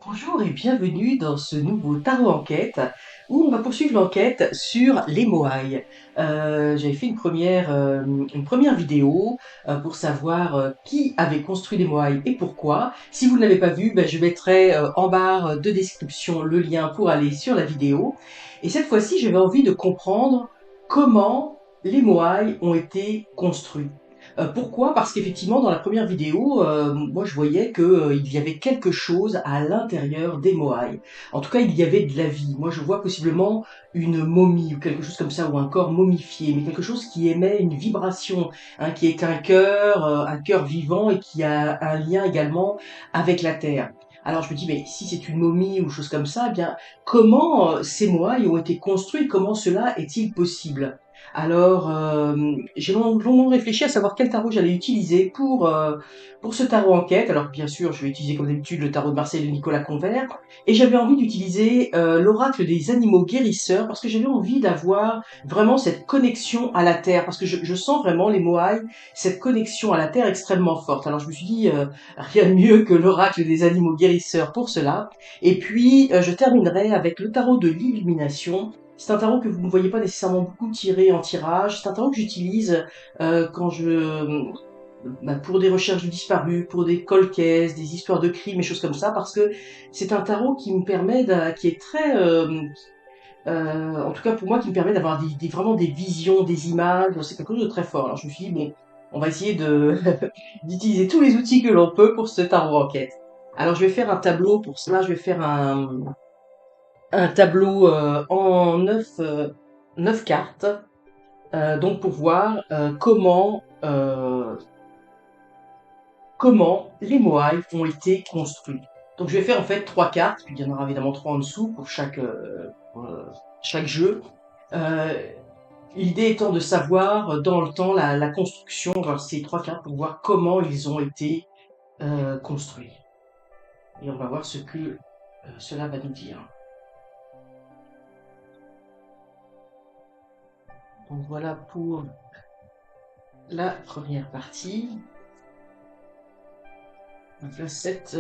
Bonjour et bienvenue dans ce nouveau tarot enquête où on va poursuivre l'enquête sur les Moaïs. J'avais fait une première vidéo pour savoir qui avait construit les Moaïs et pourquoi. Si vous ne l'avez pas vu, ben, je mettrai en barre de description le lien pour aller sur la vidéo. Et cette fois-ci, j'avais envie de comprendre comment les Moaïs ont été construits. Pourquoi? Parce qu'effectivement, dans la première vidéo, moi je voyais que il y avait quelque chose à l'intérieur des Moaïs. En tout cas, il y avait de la vie. Moi, je vois possiblement une momie ou quelque chose comme ça, ou un corps momifié, mais quelque chose qui émet une vibration, hein, qui est un cœur vivant et qui a un lien également avec la terre. Alors je me dis, mais si c'est une momie ou chose comme ça, eh bien, comment ces Moaïs ont été construits? Comment cela est-il possible? Alors, j'ai longuement réfléchi à savoir quel tarot j'allais utiliser pour ce tarot enquête. Alors, bien sûr, je vais utiliser comme d'habitude le tarot de Marseille de Nicolas Convert. Et j'avais envie d'utiliser l'oracle des animaux guérisseurs parce que j'avais envie d'avoir vraiment cette connexion à la terre. Parce que je sens vraiment, les Moaïs, cette connexion à la terre extrêmement forte. Alors, je me suis dit, rien de mieux que l'oracle des animaux guérisseurs pour cela. Et puis, je terminerai avec le tarot de l'illumination. C'est un tarot que vous ne voyez pas nécessairement beaucoup tiré en tirage. C'est un tarot que j'utilise quand pour des recherches de disparus, pour des cold cases, des histoires de crimes et choses comme ça, parce que c'est un tarot qui me permet, qui est très, en tout cas pour moi, qui me permet d'avoir vraiment des visions, des images. C'est quelque chose de très fort. Alors je me suis dit bon, on va essayer de d'utiliser tous les outils que l'on peut pour ce tarot enquête. Alors je vais faire un tableau pour cela. Je vais faire un tableau en 9 cartes, donc pour voir comment les Moaïs ont été construits. Donc je vais faire en fait 3 cartes, puis il y en aura évidemment 3 en dessous pour chaque jeu. Euh, L'idée étant de savoir dans le temps la construction de ces 3 cartes pour voir comment ils ont été construits. Et on va voir ce que cela va nous dire. Donc voilà pour la première partie. Donc là, cet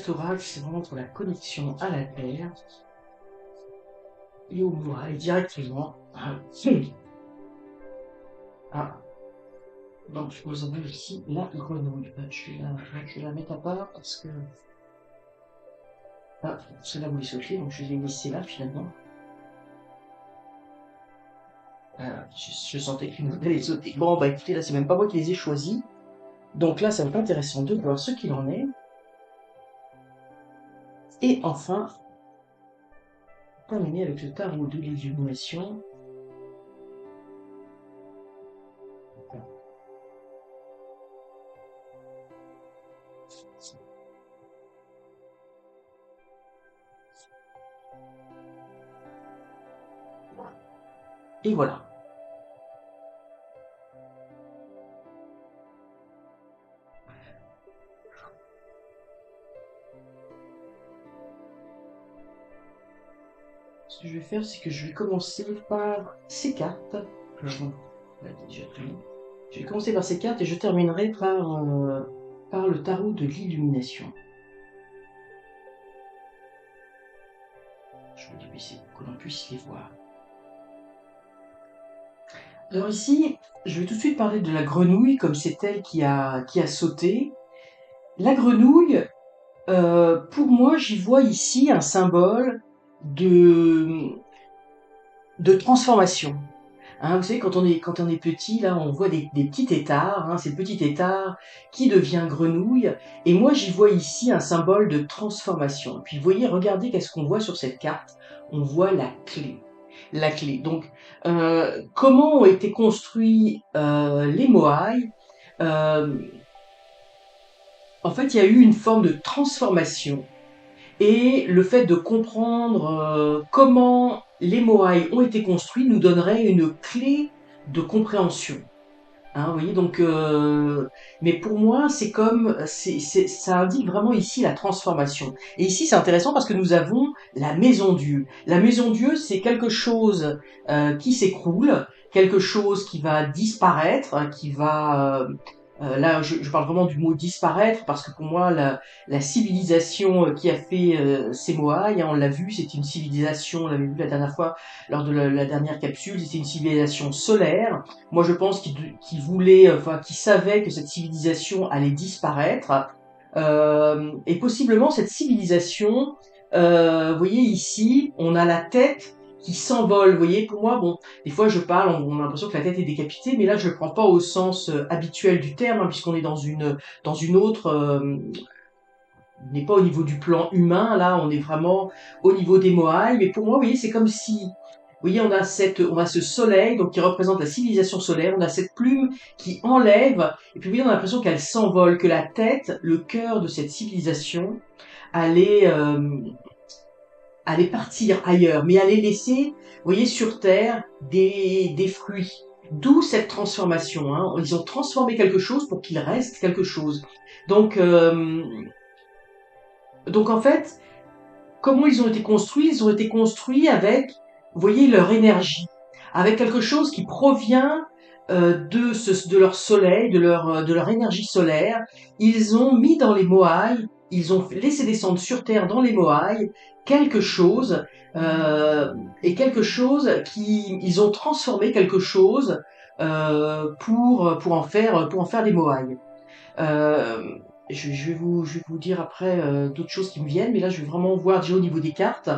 oracle, c'est vraiment pour la connexion à la Terre et au Moaï directement. Ah, donc nous avons ici la grenouille. Je vais la mettre à part parce que celle-là voulait sauter, donc je vais laisser là finalement. Je sentais qu'une allait sauter. Bon, bah écoutez, là c'est même pas moi qui les ai choisis. Donc là, ça va être intéressant de voir ce qu'il en est. Et enfin, terminer avec le tarot de l'illumination. Et voilà. Ce que je vais faire, c'est que je vais commencer par ces cartes. Déjà pris. Je vais commencer par ces cartes et je terminerai par le tarot de l'illumination. Je vais les baisser pour que l'on puisse les voir. Alors ici, je vais tout de suite parler de la grenouille, comme c'est elle qui a sauté. La grenouille, pour moi, j'y vois ici un symbole de, de transformation. Hein, vous savez, quand on est petit, là, on voit des petits têtards, hein, ces petits têtards qui devient grenouille. Et moi, j'y vois ici un symbole de transformation. Et puis, vous voyez, regardez qu'est-ce qu'on voit sur cette carte. On voit la clé. La clé. Donc, comment ont été construits les Moaïs? euh, En fait, il y a eu une forme de transformation. Et le fait de comprendre comment les Moaïs ont été construits nous donnerait une clé de compréhension. Hein, vous voyez, donc, mais pour moi, ça indique vraiment ici la transformation. Et ici, c'est intéressant parce que nous avons la maison Dieu. La maison Dieu, c'est quelque chose qui s'écroule, quelque chose qui va disparaître, Là, je parle vraiment du mot disparaître parce que pour moi, la civilisation qui a fait ces Moai, hein, on l'a vu, c'était une civilisation, on l'avait vu la dernière fois lors de la dernière capsule, c'était une civilisation solaire. Moi, je pense qu'ils voulaient, enfin, qu'ils savaient que cette civilisation allait disparaître. Et possiblement cette civilisation, vous voyez ici, on a la tête qui s'envole. Vous voyez, pour moi, bon, des fois je parle, on a l'impression que la tête est décapitée, mais là je le prends pas au sens habituel du terme, hein, puisqu'on est dans une autre, on n'est pas au niveau du plan humain, là on est vraiment au niveau des Moai. Mais pour moi, vous voyez, c'est comme si, vous voyez, on a ce soleil, donc qui représente la civilisation solaire, on a cette plume qui enlève, et puis vous voyez, on a l'impression qu'elle s'envole, que la tête, le cœur de cette civilisation, allait, allait partir ailleurs, mais allait laisser, vous voyez, sur Terre, des fruits. D'où cette transformation. Hein. Ils ont transformé quelque chose pour qu'il reste quelque chose. Donc, donc en fait, comment ils ont été construits? Ils ont été construits avec, vous voyez, leur énergie, avec quelque chose qui provient de leur soleil, de leur énergie solaire. Ils ont mis dans les Moai, ils ont laissé descendre sur Terre dans les Moai quelque chose, euh, et quelque chose qui, ils ont transformé quelque chose pour en faire des Moai. Euh, je vais vous dire après d'autres choses qui me viennent, mais là je vais vraiment voir déjà au niveau des cartes.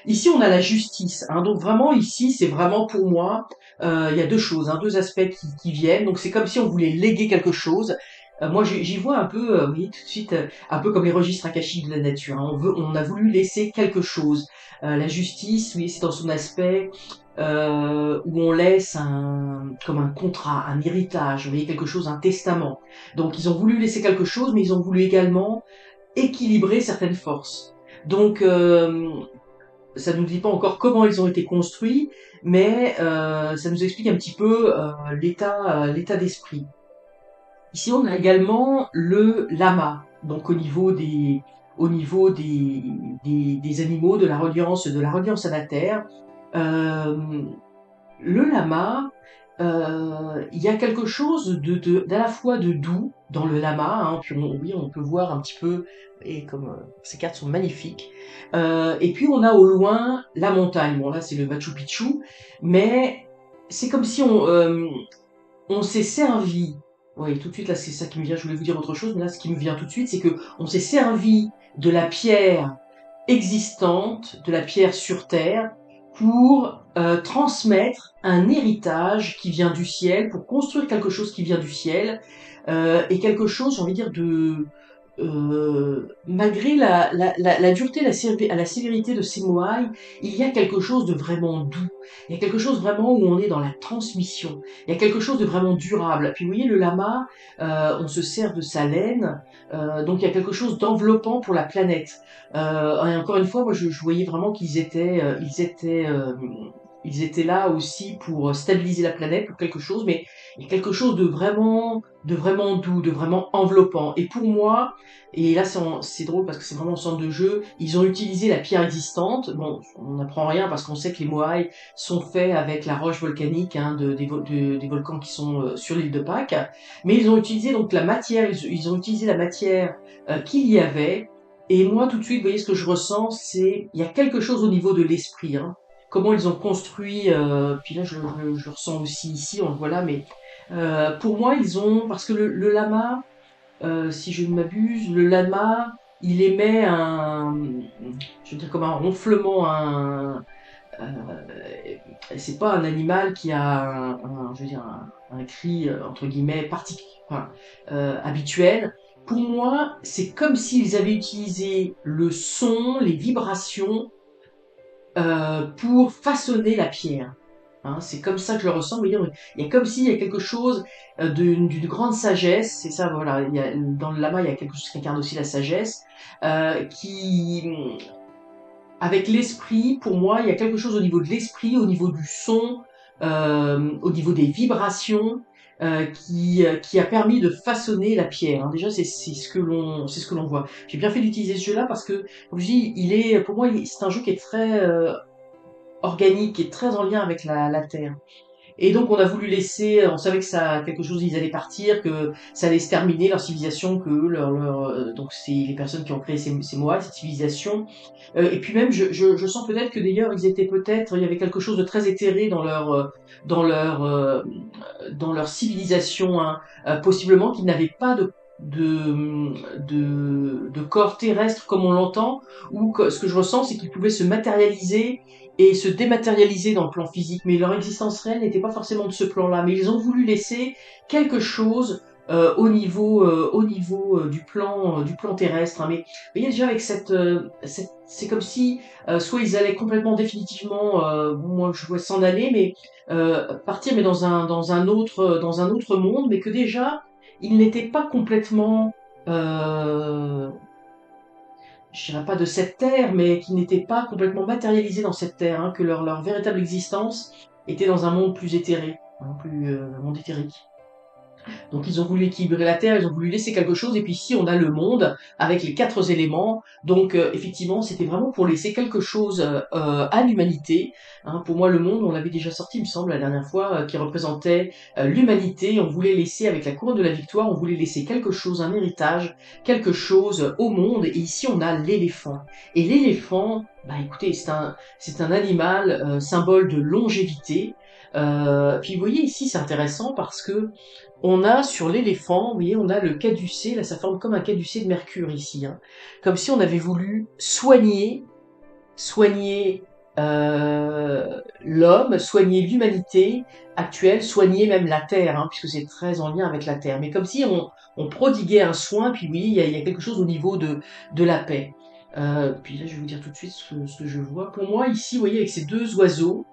Ici on a la justice, hein, donc vraiment ici c'est vraiment pour moi, il y a deux choses, hein, deux aspects qui viennent. Donc c'est comme si on voulait léguer quelque chose. Moi j'y vois un peu, vous voyez tout de suite, un peu comme les registres akashiques de la nature. Hein. On a voulu laisser quelque chose. La justice, oui, c'est dans son aspect où on laisse comme un contrat, un héritage, vous voyez, quelque chose, un testament. Donc ils ont voulu laisser quelque chose, mais ils ont voulu également équilibrer certaines forces. Donc ça ne nous dit pas encore comment ils ont été construits, mais ça nous explique un petit peu l'état d'esprit. Ici on a également le lama, donc au niveau des animaux, de la reliance à la terre. Euh, le lama, il y a quelque chose d'à la fois de doux dans le lama, hein, puis oui, on peut voir un petit peu, et comme ces cartes sont magnifiques. Et puis on a au loin la montagne. Bon là c'est le Machu Picchu, mais c'est comme si on s'est servi. Oui, tout de suite là c'est ça qui me vient. Je voulais vous dire autre chose, mais là ce qui me vient tout de suite, c'est que on s'est servi de la pierre existante, de la pierre sur terre, pour transmettre un héritage qui vient du ciel, pour construire quelque chose qui vient du ciel, et quelque chose, j'ai envie de dire, de malgré la dureté, la sévérité de ces moailles, il y a quelque chose de vraiment doux. Il y a quelque chose vraiment où on est dans la transmission. Il y a quelque chose de vraiment durable. Puis vous voyez, le lama, on se sert de sa laine, donc il y a quelque chose d'enveloppant pour la planète. Et encore une fois, moi je voyais vraiment ils étaient là aussi pour stabiliser la planète, pour quelque chose, mais il y a quelque chose de vraiment doux, de vraiment enveloppant. Et pour moi, et là c'est drôle parce que c'est vraiment au centre de jeu, ils ont utilisé la pierre existante. Bon, on n'apprend rien parce qu'on sait que les Moai sont faits avec la roche volcanique hein, des volcans qui sont sur l'île de Pâques, mais ils ont utilisé donc la matière, ils ont utilisé la matière qu'il y avait. Et moi, tout de suite, vous voyez, ce que je ressens, c'est il y a quelque chose au niveau de l'esprit. Hein. Comment ils ont construit, puis là, je le ressens aussi ici, on le voit là, mais pour moi, ils ont, parce que le lama, si je ne m'abuse, le lama, il émet je veux dire, comme un ronflement, euh, c'est pas un animal qui a je veux dire, un cri, entre guillemets, enfin, habituel. Pour moi, c'est comme s'ils avaient utilisé le son, les vibrations, pour façonner la pierre. Hein, c'est comme ça que je le ressens. Vous voyez, il y a comme s'il y a quelque chose d'une grande sagesse. C'est ça, voilà. Dans le lama, il y a quelque chose qui incarne aussi la sagesse, qui, avec l'esprit, pour moi, il y a quelque chose au niveau de l'esprit, au niveau du son, au niveau des vibrations, qui a permis de façonner la pierre. Hein. Déjà, c'est ce que l'on voit. J'ai bien fait d'utiliser ce jeu-là parce que, comme je dis, pour moi, c'est un jeu qui est très organique, qui est très en lien avec la terre. Et donc on a voulu laisser, on savait que ça, quelque chose, ils allaient partir, que ça allait se terminer leur civilisation, que donc c'est les personnes qui ont créé ces Moai, cette civilisation. Et puis même, je sens peut-être que d'ailleurs ils étaient peut-être, il y avait quelque chose de très éthéré dans leur, euh, dans leur civilisation, hein, possiblement qu'ils n'avaient pas de corps terrestre comme on l'entend, ou que, ce que je ressens, c'est qu'ils pouvaient se matérialiser et se dématérialiser dans le plan physique, mais leur existence réelle n'était pas forcément de ce plan-là. Mais ils ont voulu laisser quelque chose au niveau du plan terrestre. Hein. Mais vous voyez déjà avec c'est comme si soit ils allaient complètement définitivement, moi je vois s'en aller, mais partir, mais dans un autre monde, mais que déjà ils n'étaient pas complètement euh, je dirais pas de cette terre, mais qui n'étaient pas complètement matérialisés dans cette terre, hein, que leur véritable existence était dans un monde plus éthéré, hein, un monde éthérique. Donc ils ont voulu équilibrer la Terre, ils ont voulu laisser quelque chose, et puis ici on a le monde avec les quatre éléments. Donc effectivement c'était vraiment pour laisser quelque chose à l'humanité. Hein. Pour moi le monde, on l'avait déjà sorti il me semble la dernière fois, qui représentait l'humanité. On voulait laisser avec la couronne de la victoire, on voulait laisser quelque chose, un héritage, quelque chose au monde. Et ici on a l'éléphant. Et l'éléphant, bah écoutez, c'est un animal symbole de longévité. Puis vous voyez ici c'est intéressant parce que on a sur l'éléphant, vous voyez, on a le caducée, là ça forme comme un caducée de Mercure ici, hein. Comme si on avait voulu soigner l'homme, soigner l'humanité actuelle, soigner même la Terre, hein, puisque c'est très en lien avec la Terre. Mais comme si on prodiguait un soin, puis oui, il y a quelque chose au niveau de la paix. Puis là, je vais vous dire tout de suite ce que je vois. Pour moi, ici, vous voyez, avec ces deux oiseaux,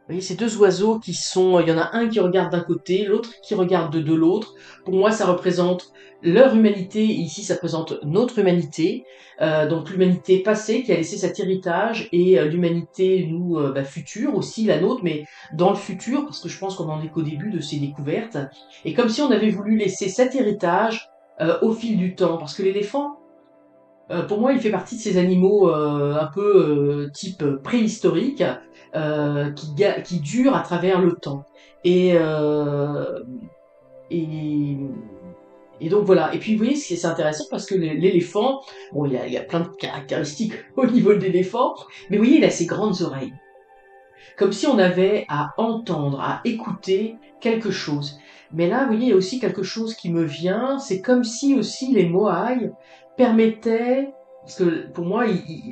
vous voyez, ces deux oiseaux qui sont, il y en a un qui regarde d'un côté, l'autre qui regarde de l'autre. Pour moi, ça représente leur humanité, et ici, ça représente notre humanité. Donc l'humanité passée qui a laissé cet héritage, et l'humanité, nous, future aussi, la nôtre, mais dans le futur, parce que je pense qu'on en est qu'au début de ces découvertes. Et comme si on avait voulu laisser cet héritage au fil du temps, parce que l'éléphant, pour moi, il fait partie de ces animaux un peu type préhistorique qui durent à travers le temps. Et, euh, et, et donc voilà. Et puis vous voyez, c'est intéressant parce que l'éléphant, bon, il y a plein de caractéristiques au niveau de l'éléphant, mais vous voyez, il a ses grandes oreilles. Comme si on avait à entendre, à écouter quelque chose. Mais là, vous voyez, il y a aussi quelque chose qui me vient, c'est comme si aussi les Moai permettaient, parce que pour moi,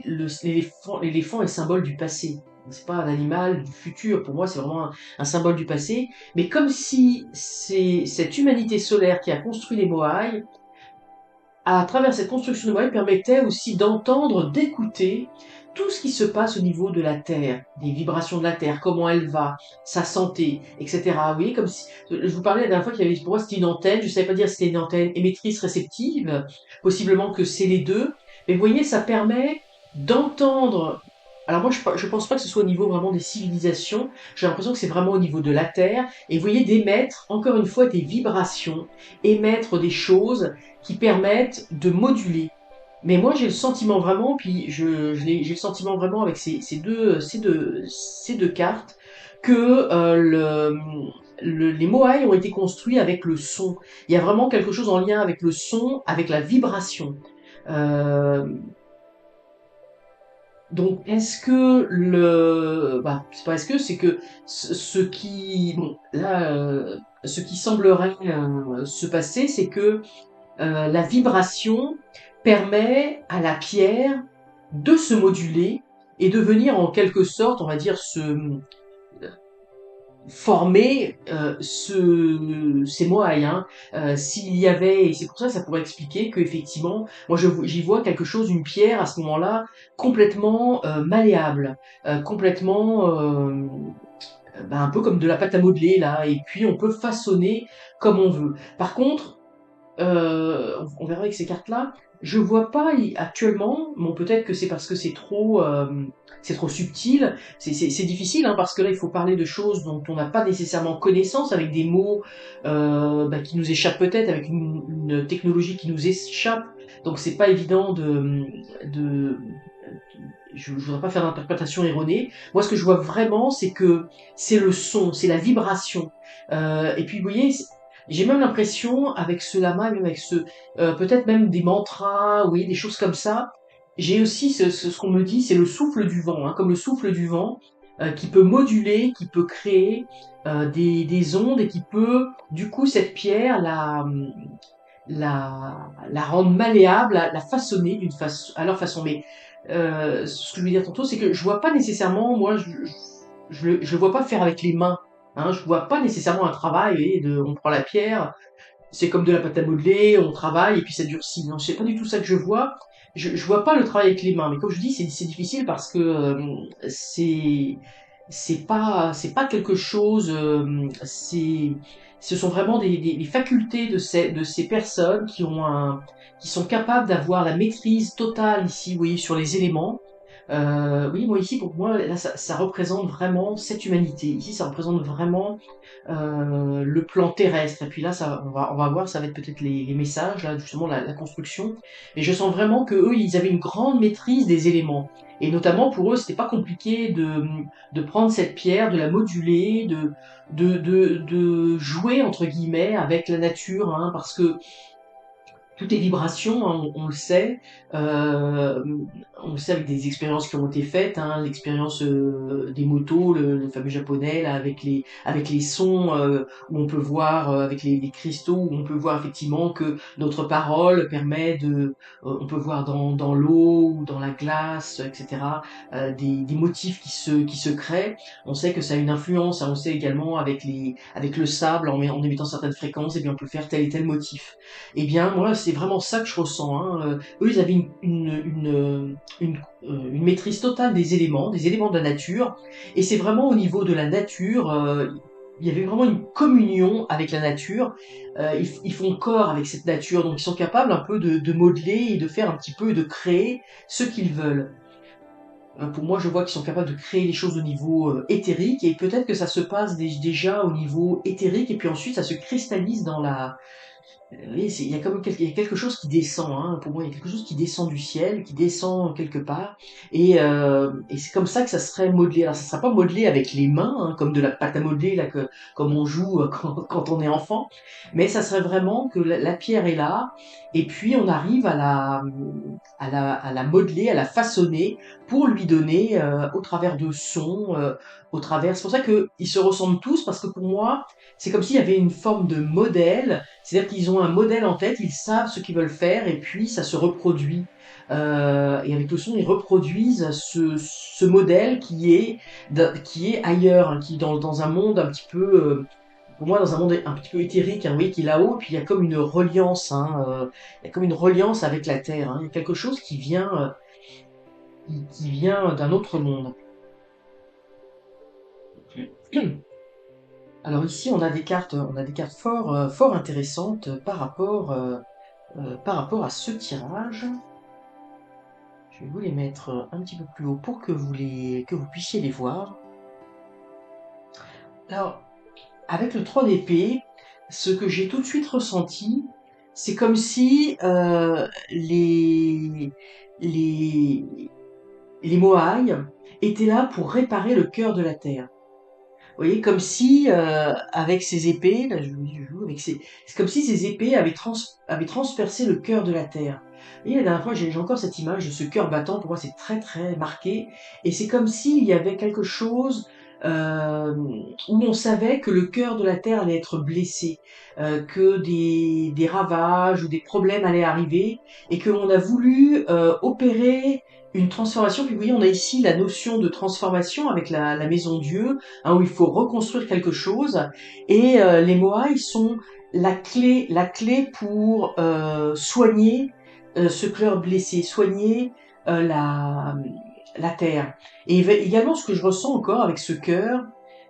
l'éléphant est symbole du passé. C'est pas un animal du futur, pour moi c'est vraiment un symbole du passé, mais comme si c'est cette humanité solaire qui a construit les Moai, à travers cette construction de Moai, permettait aussi d'entendre, d'écouter tout ce qui se passe au niveau de la Terre, des vibrations de la Terre, comment elle va, sa santé, etc. Vous voyez, comme si, je vous parlais la dernière fois qu'il y avait, pour moi c'était une antenne, je ne savais pas dire si c'était une antenne émettrice, réceptive, possiblement que c'est les deux, mais vous voyez, ça permet d'entendre. Alors moi, je pense pas que ce soit au niveau vraiment des civilisations, j'ai l'impression que c'est vraiment au niveau de la Terre, et vous voyez, d'émettre, encore une fois, des vibrations, émettre des choses qui permettent de moduler. Mais moi, j'ai le sentiment vraiment, puis j'ai le sentiment vraiment avec ces deux cartes, que les Moai ont été construits avec le son. Il y a vraiment quelque chose en lien avec le son, avec la vibration. Euh, donc, est-ce que c'est pas est-ce que, c'est que ce qui, bon, là, ce qui semblerait se passer, c'est que la vibration permet à la pierre de se moduler et de venir en quelque sorte, on va dire, se former ces moailles. Hein. S'il y avait, et c'est pour ça que ça pourrait expliquer qu'effectivement, moi j'y vois quelque chose, une pierre à ce moment-là, complètement malléable, complètement un peu comme de la pâte à modeler là, et puis on peut façonner comme on veut. Par contre, on verra avec ces cartes-là. Je vois pas actuellement, bon peut-être que c'est parce que c'est trop subtil, c'est difficile hein, parce que là il faut parler de choses dont on n'a pas nécessairement connaissance, avec des mots qui nous échappent peut-être, avec une technologie qui nous échappe, donc c'est pas évident de je voudrais pas faire d'interprétation erronée. Moi, ce que je vois vraiment, c'est que c'est le son, c'est la vibration. Et puis, vous voyez, j'ai même l'impression, avec ce lama, même avec peut-être même des mantras, oui, des choses comme ça. J'ai aussi ce qu'on me dit, c'est le souffle du vent, hein, comme le souffle du vent, qui peut moduler, qui peut créer des ondes et qui peut, du coup, cette pierre, la rendre malléable, la façonner à leur façon. Mais ce que je veux dire tantôt, c'est que je vois pas nécessairement, moi, je le vois pas faire avec les mains. Hein, je vois pas nécessairement un travail, et on prend la pierre, c'est comme de la pâte à modeler, on travaille et puis ça durcit. Non, c'est pas du tout ça que je vois. Je vois pas le travail avec les mains, mais comme je dis, c'est difficile parce que c'est c'est pas quelque chose. Ce sont vraiment des facultés de ces personnes qui sont capables d'avoir la maîtrise totale ici, vous voyez, sur les éléments. Oui, moi ici, pour moi, là, ça représente vraiment cette humanité. Ici, ça représente vraiment le plan terrestre. Et puis là, on va voir, ça va être peut-être les messages, là, justement, la construction. Et je sens vraiment que eux, ils avaient une grande maîtrise des éléments. Et notamment, pour eux, c'était pas compliqué de prendre cette pierre, de la moduler, de jouer, entre guillemets, avec la nature, hein, parce que tout est vibration, hein, euh, on le sait avec des expériences qui ont été faites, hein, l'expérience des motos, le fameux japonais, là, avec les sons où on peut voir, avec les cristaux, où on peut voir effectivement que notre parole permet on peut voir dans l'eau ou dans la glace, etc., des motifs qui se créent. On sait que ça a une influence, hein, on sait également avec le sable, en émettant certaines fréquences, et bien on peut faire tel et tel motif. Eh bien, moi, c'est vraiment ça que je ressens. Hein. Eux, ils avaient une maîtrise totale des éléments de la nature. Et c'est vraiment au niveau de la nature, il y avait vraiment une communion avec la nature. Ils font corps avec cette nature, donc ils sont capables un peu de modeler et de faire un petit peu, de créer ce qu'ils veulent. Pour moi, je vois qu'ils sont capables de créer les choses au niveau éthérique, et peut-être que ça se passe déjà au niveau éthérique, et puis ensuite ça se cristallise dans oui, il y a quand même il y a quelque chose qui descend, hein. Pour moi, il y a quelque chose qui descend du ciel, qui descend quelque part, et c'est comme ça que ça serait modelé. Alors, ça sera pas modelé avec les mains, hein, comme de la pâte à modeler, là, comme on joue quand on est enfant, mais ça serait vraiment que la pierre est là, et puis on arrive à la modeler, à la façonner, pour lui donner, au travers de sons, au travers. C'est pour ça qu'ils se ressemblent tous, parce que pour moi, c'est comme s'il y avait une forme de modèle, c'est-à-dire qu'ils ont un modèle en tête, ils savent ce qu'ils veulent faire et puis ça se reproduit. Et avec le son, ils reproduisent ce modèle qui est ailleurs, hein, qui est dans un monde un petit peu, pour moi, dans un monde un petit peu éthérique, hein, oui, qui est là-haut, et puis il y a comme une reliance, hein, il y a comme une reliance avec la Terre. Hein, il y a quelque chose qui vient d'un autre monde. Alors ici, on a des cartes fort intéressantes par rapport à ce tirage. Je vais vous les mettre un petit peu plus haut pour que vous puissiez les voir. Alors, avec le 3 d'épée, ce que j'ai tout de suite ressenti, c'est comme si les, les Moai étaient là pour réparer le cœur de la Terre. Vous voyez, comme si, avec ces épées, là, je joue avec c'est comme si ces épées avaient transpercé le cœur de la terre. Et la dernière fois, j'ai encore cette image de ce cœur battant. Pour moi, c'est très très marqué. Et c'est comme s'il y avait quelque chose où on savait que le cœur de la terre allait être blessé, que des ravages ou des problèmes allaient arriver, et qu'on a voulu opérer une transformation. Puis vous voyez, on a ici la notion de transformation avec la maison Dieu, hein, où il faut reconstruire quelque chose. Et les Moai sont la clé pour soigner ce cœur blessé, soigner la terre. Et également, ce que je ressens encore avec ce cœur,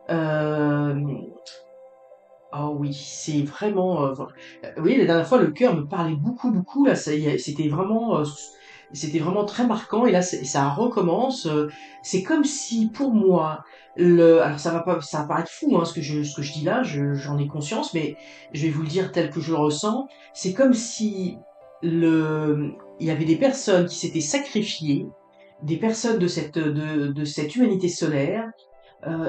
euh, oh oui, c'est vraiment. Oui, la dernière fois, le cœur me parlait beaucoup. Là, c'était vraiment très marquant. Et là, ça recommence. C'est comme si, pour moi, alors ça va paraître fou, hein, ce que je dis là. J'en ai conscience, mais je vais vous le dire tel que je le ressens. C'est comme si il y avait des personnes qui s'étaient sacrifiées des personnes de cette humanité solaire,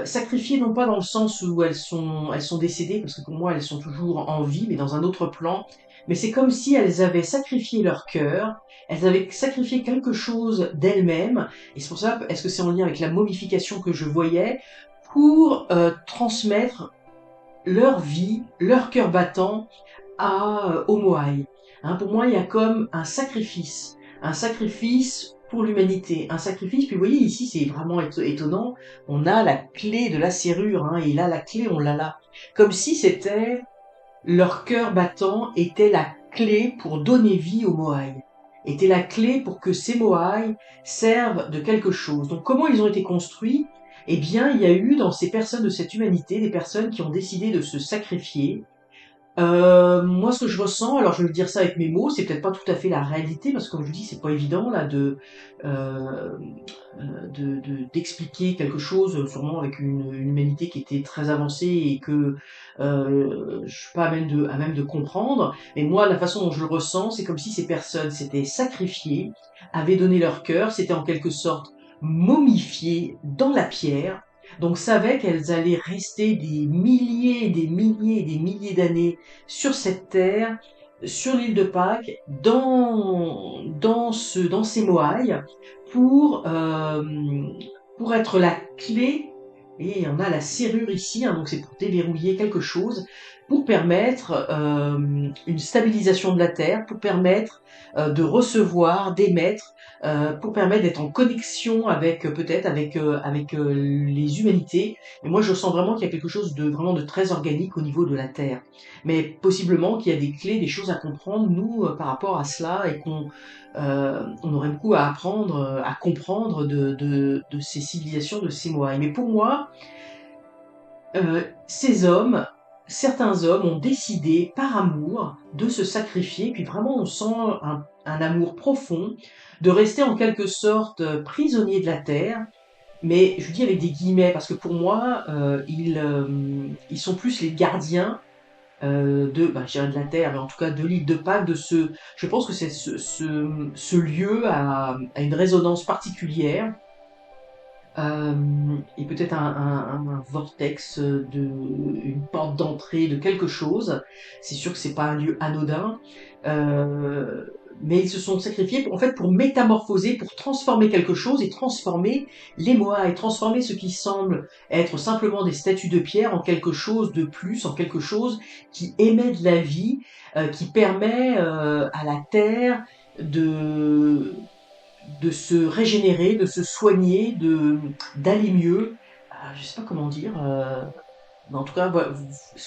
sacrifiées non pas dans le sens où elles sont décédées, parce que pour moi elles sont toujours en vie, mais dans un autre plan, mais c'est comme si elles avaient sacrifié leur cœur, elles avaient sacrifié quelque chose d'elles-mêmes, et c'est pour ça, est-ce que c'est en lien avec la momification que je voyais, pour transmettre leur vie, leur cœur battant aux Moai. Hein, pour moi, il y a comme un sacrifice pour l'humanité, un sacrifice. Puis vous voyez ici, c'est vraiment étonnant. On a la clé de la serrure, hein, et là, la clé, on l'a là, comme si c'était leur cœur battant était la clé pour donner vie aux Moai, était la clé pour que ces Moai servent de quelque chose. Donc comment ils ont été construits? Eh bien, il y a eu dans ces personnes de cette humanité des personnes qui ont décidé de se sacrifier. Moi, ce que je ressens, alors je vais dire ça avec mes mots, c'est peut-être pas tout à fait la réalité, parce que comme je vous dis, c'est pas évident là euh, d'expliquer quelque chose, sûrement avec une humanité qui était très avancée et que je suis pas à même de comprendre. Mais moi, la façon dont je le ressens, c'est comme si ces personnes s'étaient sacrifiées, avaient donné leur cœur, s'étaient en quelque sorte momifiées dans la pierre, donc savaient qu'elles allaient rester des milliers, des milliers, des milliers d'années sur cette terre, sur l'île de Pâques, dans ces moailles, pour être la clé, et on a la serrure ici, hein, donc c'est pour déverrouiller quelque chose, pour permettre une stabilisation de la terre, pour permettre de recevoir, d'émettre, pour permettre d'être en connexion avec peut-être avec les humanités. Et moi, je sens vraiment qu'il y a quelque chose de vraiment de très organique au niveau de la Terre. Mais possiblement qu'il y a des clés, des choses à comprendre, nous, par rapport à cela, et on aurait beaucoup à apprendre, à comprendre de ces civilisations, de ces Moai. Mais pour moi, ces hommes, certains hommes ont décidé, par amour, de se sacrifier, puis vraiment on sent un amour profond, de rester en quelque sorte prisonnier de la terre, mais je dis avec des guillemets, parce que pour moi, ils sont plus les gardiens je dirais de la Terre, mais en tout cas de l'île de Pâques, je pense que ce lieu a une résonance particulière, et peut-être un vortex une porte d'entrée de quelque chose. C'est sûr que c'est pas un lieu anodin, euh, mais ils se sont sacrifiés en fait pour métamorphoser, pour transformer quelque chose et transformer les Moais et transformer ce qui semble être simplement des statues de pierre en quelque chose de plus, en quelque chose qui émet de la vie, qui permet à la terre de de se régénérer, de se soigner, d'aller mieux. Je sais pas comment dire. Mais en tout cas,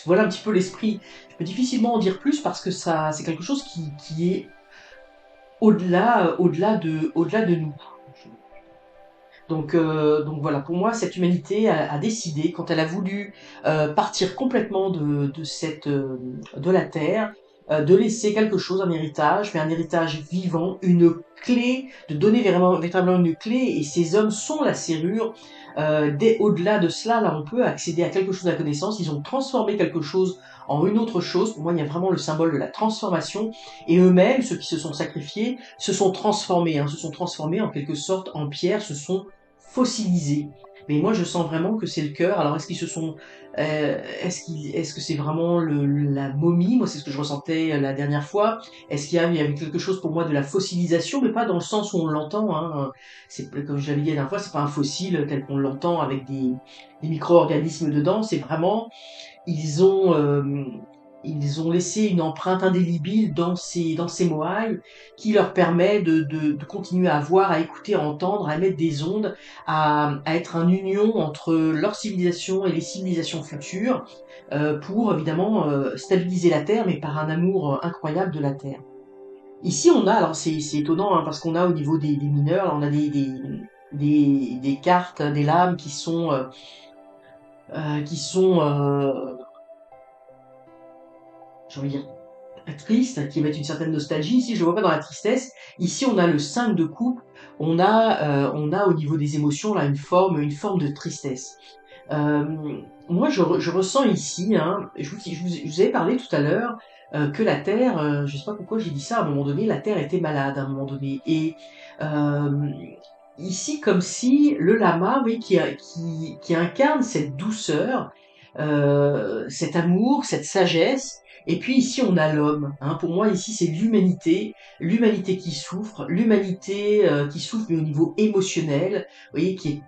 voilà un petit peu l'esprit. Je peux difficilement en dire plus parce que ça, c'est quelque chose qui est au-delà de nous. Donc voilà, pour moi, cette humanité a décidé, quand elle a voulu partir complètement de la Terre, de laisser quelque chose, un héritage, mais un héritage vivant, une clé, de donner véritablement une clé, et ces hommes sont la serrure. Au-delà de cela, là, on peut accéder à quelque chose de la connaissance. Ils ont transformé quelque chose en une autre chose. Pour moi, il y a vraiment le symbole de la transformation. Et eux-mêmes, ceux qui se sont sacrifiés, se sont transformés, hein, se sont transformés en quelque sorte en pierre, se sont fossilisés. Mais moi, je sens vraiment que c'est le cœur. Alors, est-ce qu'ils se sont, est-ce que c'est vraiment la momie? Moi, c'est ce que je ressentais la dernière fois. Est-ce il y avait quelque chose pour moi de la fossilisation, mais pas dans le sens où on l'entend, hein. C'est, comme je l'avais dit la dernière fois, c'est pas un fossile tel qu'on l'entend avec des micro-organismes dedans. C'est vraiment, ils ont, euh, ils ont laissé une empreinte indélébile dans ces moailles qui leur permet de continuer à voir, à écouter, à entendre, à émettre des ondes, à être un union entre leur civilisation et les civilisations futures, pour évidemment stabiliser la Terre, mais par un amour incroyable de la Terre. Ici, on a, alors c'est étonnant, hein, parce qu'on a au niveau des mineurs, là, on a des cartes, des lames qui sont j'ai envie de dire, triste, qui émettent une certaine nostalgie. Ici, je le vois pas dans la tristesse. Ici, on a le 5 de coupe. On a au niveau des émotions là une forme de tristesse. Euh, Moi, je ressens ici, hein, je vous avais parlé tout à l'heure que la Terre, je sais pas pourquoi j'ai dit ça à un moment donné, la Terre était malade à un moment donné. Et euh, ici comme si le lama, oui, qui incarne cette douceur, cet amour, cette sagesse. Et puis ici on a l'homme. Hein. Pour moi ici c'est l'humanité, l'humanité qui souffre mais au niveau émotionnel. Vous voyez qui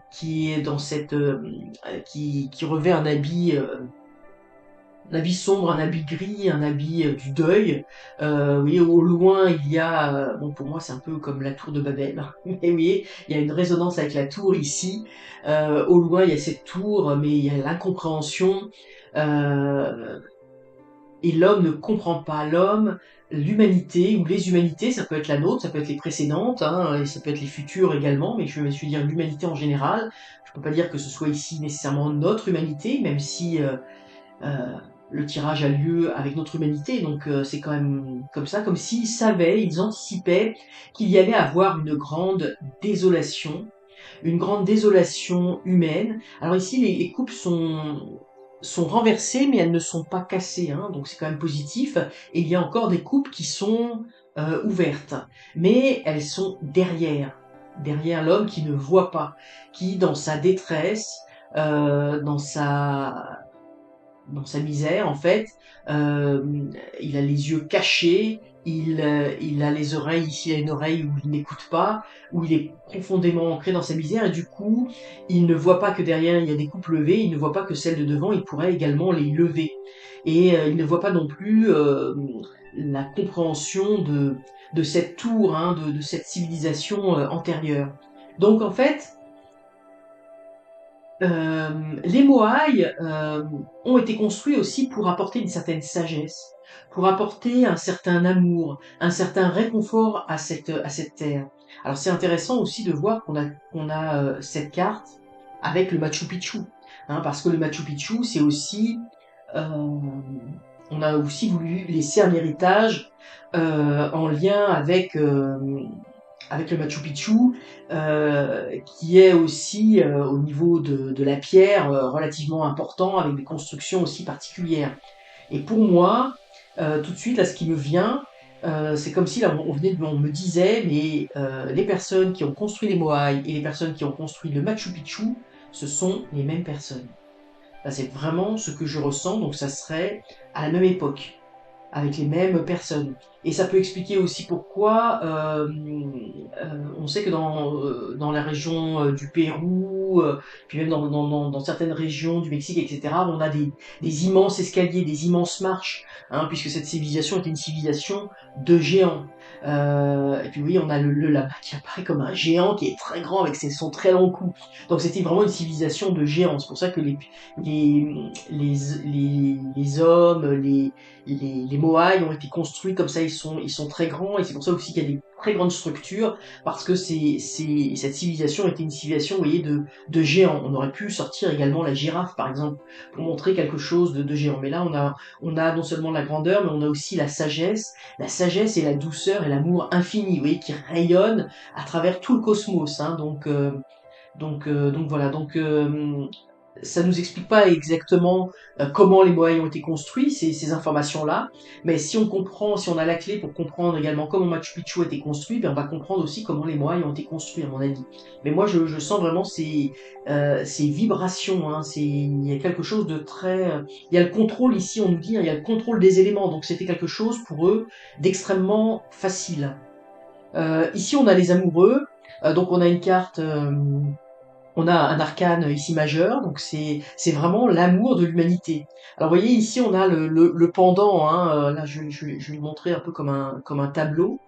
est dans cette qui revêt un habit sombre, un habit gris, un habit du deuil. Oui, au loin, il y a, bon, pour moi, c'est un peu comme la tour de Babel. Mais oui, il y a une résonance avec la tour ici. Au loin, il y a cette tour, mais il y a l'incompréhension. Euh, et l'homme ne comprend pas. L'homme, l'humanité, ou les humanités, ça peut être la nôtre, ça peut être les précédentes, hein, et ça peut être les futures également, mais je me suis dire l'humanité en général. Je peux pas dire que ce soit ici nécessairement notre humanité, même si euh, le tirage a lieu avec notre humanité, donc c'est quand même comme ça, comme s'ils savaient, ils anticipaient qu'il y allait avoir une grande désolation humaine. Alors ici, les coupes sont renversées, mais elles ne sont pas cassées, hein, donc c'est quand même positif. Et il y a encore des coupes qui sont ouvertes, mais elles sont derrière l'homme qui ne voit pas, qui dans sa détresse, dans sa misère, en fait. Il a les yeux cachés, il a les oreilles, ici il a une oreille où il n'écoute pas, où il est profondément ancré dans sa misère, et du coup, il ne voit pas que derrière il y a des coupes levées, il ne voit pas que celles de devant, il pourrait également les lever. Et il ne voit pas non plus la compréhension de cette tour, hein, de cette civilisation antérieure. Donc en fait, les Moai ont été construits aussi pour apporter une certaine sagesse, pour apporter un certain amour, un certain réconfort à cette terre. Alors c'est intéressant aussi de voir qu'on a cette carte avec le Machu Picchu, hein, parce que le Machu Picchu c'est aussi euh, on a aussi voulu laisser un héritage en lien avec le Machu Picchu, qui est aussi au niveau de la pierre relativement important, avec des constructions aussi particulières. Et pour moi, tout de suite, là, ce qui me vient, c'est comme si là, on me disait, mais les personnes qui ont construit les Moai et les personnes qui ont construit le Machu Picchu, ce sont les mêmes personnes. Là, c'est vraiment ce que je ressens, donc ça serait à la même époque avec les mêmes personnes. Et ça peut expliquer aussi pourquoi on sait que dans la région du Pérou, puis même dans certaines régions du Mexique, etc., on a des immenses escaliers, des immenses marches, hein, puisque cette civilisation était une civilisation de géants. Et puis oui, on a le lama qui apparaît comme un géant qui est très grand avec son très long cou. Donc c'était vraiment une civilisation de géants. C'est pour ça que les hommes, les Moai ont été construits comme ça, ils sont très grands, et c'est pour ça aussi qu'il y a des très grandes structures, parce que cette civilisation était une civilisation, vous voyez, de géants. On aurait pu sortir également la girafe, par exemple, pour montrer quelque chose de géant. Mais là, on a non seulement la grandeur, mais on a aussi la sagesse et la douceur et l'amour infini, vous voyez, qui rayonnent à travers tout le cosmos. Hein. Donc voilà. Ça nous explique pas exactement comment les Moai ont été construits, ces informations-là, mais si on comprend, si on a la clé pour comprendre également comment Machu Picchu a été construit, ben on va comprendre aussi comment les Moai ont été construits, à mon avis. Mais moi, je sens vraiment ces vibrations, hein, il y a quelque chose de très... il y a le contrôle ici, on nous dit, hein, il y a le contrôle des éléments, donc c'était quelque chose pour eux d'extrêmement facile. Ici, on a les amoureux, donc on a une carte... on a un arcane ici majeur, donc c'est vraiment l'amour de l'humanité. Alors vous voyez ici on a le pendant, hein, là je vais le montrer un peu comme un tableau.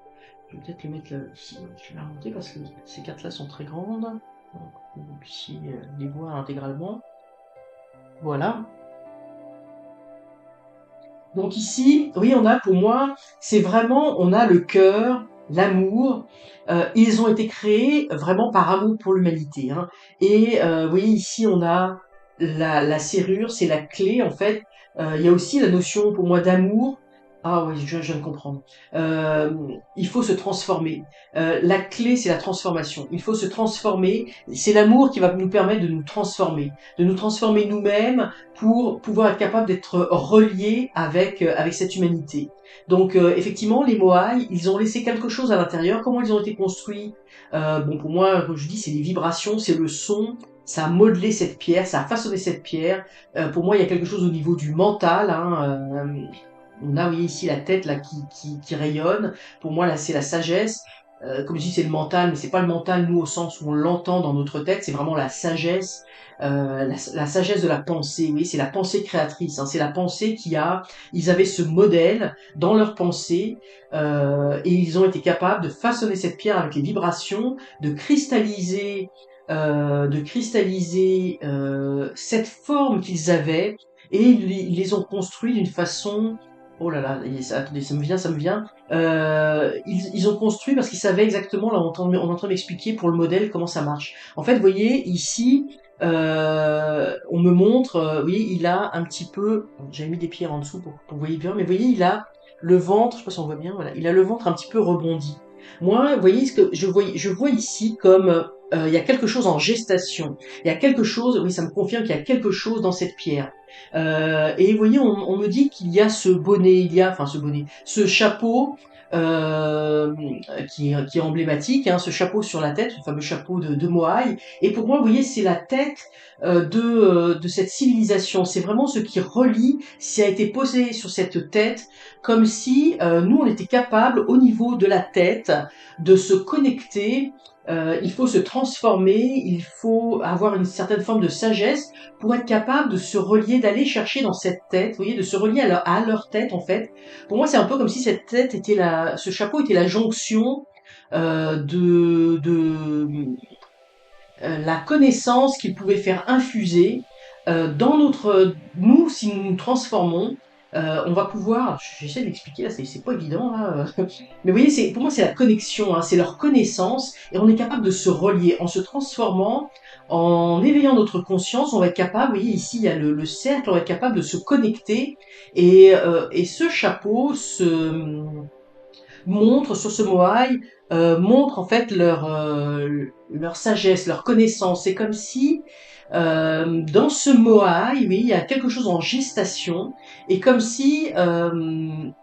Je vais peut-être le mettre ici, je vais la remonter parce que ces cartes-là sont très grandes, donc vous puissiez les voir intégralement. Voilà. Donc ici, oui, on a pour moi, c'est vraiment, on a le cœur, l'amour. Ils ont été créés vraiment par amour pour l'humanité. Hein. Et vous voyez ici, on a la serrure, c'est la clé en fait. Il y a aussi la notion pour moi d'amour Ah oui, je viens de comprendre. Il faut se transformer. La clé, c'est la transformation. Il faut se transformer. C'est l'amour qui va nous permettre de nous transformer nous-mêmes pour pouvoir être capable d'être reliés avec cette humanité. Donc effectivement, les Moai, ils ont laissé quelque chose à l'intérieur. Comment ils ont été construits? Bon, pour moi, comme je dis, c'est les vibrations, c'est le son. Ça a modelé cette pierre, ça a façonné cette pierre. Pour moi, il y a quelque chose au niveau du mental, hein. On a, oui, ici la tête là qui rayonne. Pour moi, là, c'est la sagesse. Comme je dis, c'est le mental, mais c'est pas le mental, nous, au sens où on l'entend dans notre tête. C'est vraiment la sagesse, la sagesse de la pensée. Oui, c'est la pensée créatrice. Hein, c'est la pensée qui a. Ils avaient ce modèle dans leur pensée et ils ont été capables de façonner cette pierre avec les vibrations, de cristalliser cette forme qu'ils avaient et ils les ont construits d'une façon. Oh là là, attendez, ça me vient. Ils ont construit parce qu'ils savaient exactement, là on est en train d'expliquer pour le modèle comment ça marche. En fait, vous voyez, ici, on me montre, vous voyez, il a un petit peu, bon, j'avais mis des pierres en dessous pour que vous voyez bien, mais vous voyez, il a le ventre, je sais pas si on voit bien, voilà, il a le ventre un petit peu rebondi. Moi, vous voyez, ce que je vois ici comme, il y a quelque chose en gestation. Il y a quelque chose, oui, ça me confirme qu'il y a quelque chose dans cette pierre. Et vous voyez, on me dit qu'il y a ce bonnet, enfin ce bonnet, ce chapeau euh, qui est emblématique, hein, ce chapeau sur la tête, le fameux chapeau de Moai. Et pour moi, vous voyez, c'est la tête de cette civilisation. C'est vraiment ce qui relie, ce qui a été posé sur cette tête, comme si nous, on était capable, au niveau de la tête, de se connecter. Il faut se transformer, il faut avoir une certaine forme de sagesse pour être capable de se relier, d'aller chercher dans cette tête, vous voyez, de se relier à leur tête en fait. Pour moi, c'est un peu comme si cette tête était ce chapeau était la jonction de la connaissance qu'il pouvait faire infuser dans nous, si nous nous transformons. On va pouvoir, j'essaie de l'expliquer là, c'est pas évident là, mais vous voyez, pour moi c'est la connexion, hein, c'est leur connaissance et on est capable de se relier en se transformant, en éveillant notre conscience, on va être capable, vous voyez ici il y a le cercle, on va être capable de se connecter et ce chapeau montre sur ce moai, montre en fait leur sagesse, leur connaissance. C'est comme si dans ce moai, oui, il y a quelque chose en gestation, et comme si il